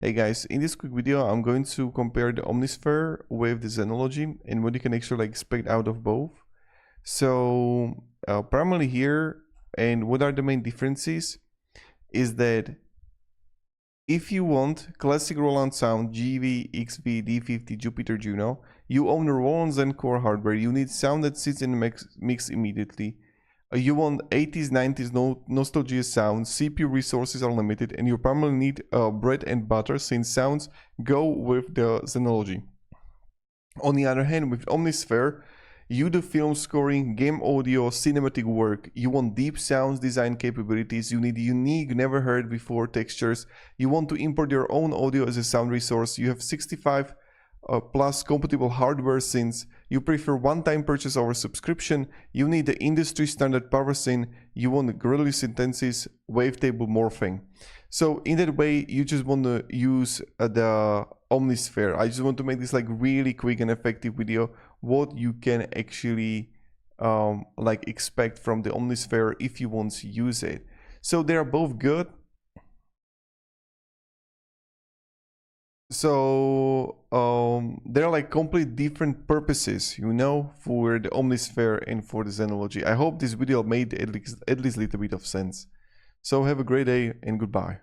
Hey guys, in this quick video I'm going to compare the Omnisphere with the Zenology and what you can actually expect out of both. So primarily here, and what are the main differences, is that if you want classic Roland sound GV, XV, D50, Jupiter, Juno, you own the Roland Zen core hardware. You need sound that sits in the mix immediately. You want 80s, 90s nostalgia sounds, CPU resources are limited, and you primarily need bread and butter since sounds go with the Zenology. On the other hand, with Omnisphere, you do film scoring, game audio, cinematic work. You want deep sounds design capabilities. You need unique, never heard before textures. You want to import your own audio as a sound resource. You have 65 plus compatible hardware since you prefer one-time purchase over subscription. You need the industry standard power sync. You want gridless synthesis, wavetable morphing. So in that way, you just want to use the Omnisphere. I just want to make this like really quick and effective video what you can actually like expect from the Omnisphere if you want to use it. So they are both good. So they're like complete different purposes, you know, for the Omnisphere and for the Zenology. I hope this video made at least a little bit of sense. So have a great day and goodbye.